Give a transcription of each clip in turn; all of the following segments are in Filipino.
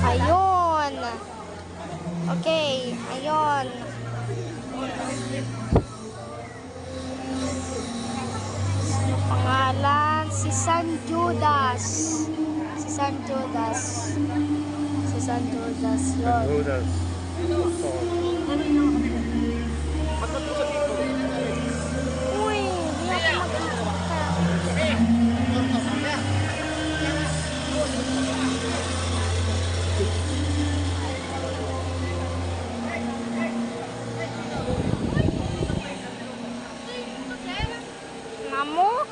Ayun. Okay, ayun. Ano pangalan? Si San Judas. Si San Judas. Si San Judas. Yun. Judas. Uy, hindi ako makikita. Mamuk.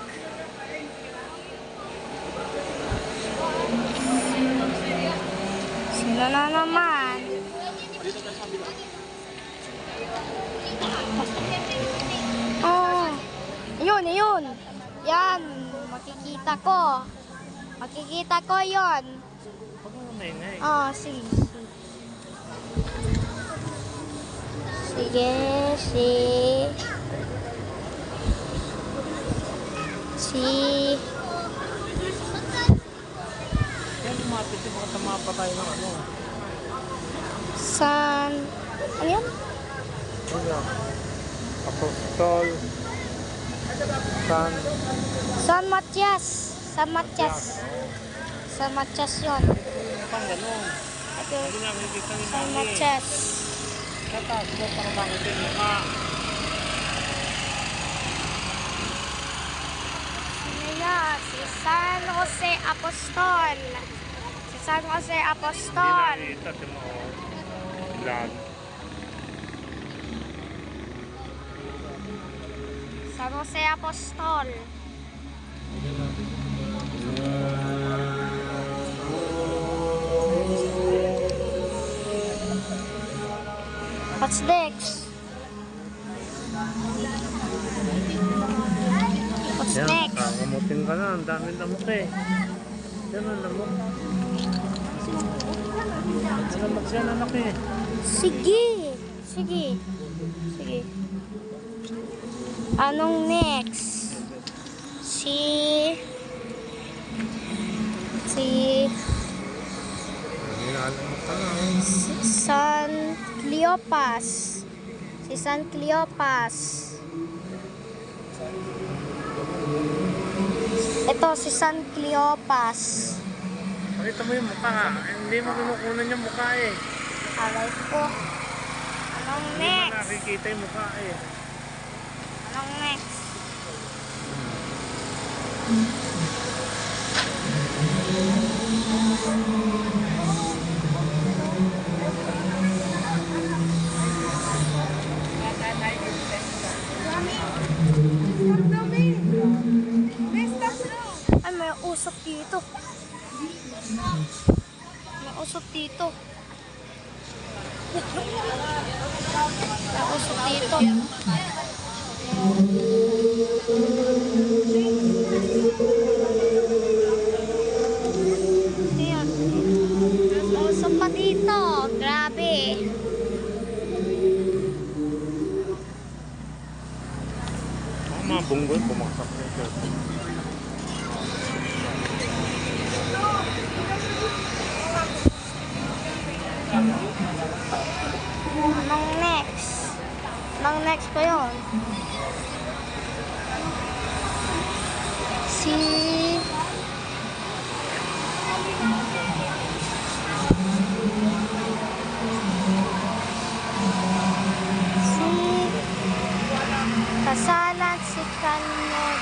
Sino na naman? Oh, yun. Yan, makikita ko. Makikita ko yon. Oh, sige. Yan, lumapit yung baka tamapa tayo ng ano. San... Ano yan? Ano? Apostol. San Matias. San Matias yun. Pang ganun. Okay. Hindi namin nakikita ni San Mami. Matias. Tataas mo para bakit yung mukha. Ano yan? Si San Jose Apostol. Si San Jose Apostol. Hindi nakikita si mo. Vlog. San Jose Apostol. What's next? What's Yan, next? kakamutin ka na. Ang daming lamok eh. Yan ang lamok. Ang lamok siya na laki eh. Sige. Anong next? Nilalamok ka na. San Cleopas. Si San Cleopas. Ito si San Cleopas. Pakita mo yung mukha ha. Hindi mo kinukunan yung mukha eh. Aray ko. Anong Hindi mo next? nakikita yung mukha eh. Anong next? Ay, may usok dito. May usok dito. May usok dito. Ayan. May usok pa dito. Grabe. Ang mga bunggol pumaksak na ito. Anong next? Anong next pa yun? Si... Kasalan si Kanod.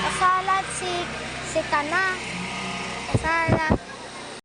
Kasalan si Kana. Kasalan.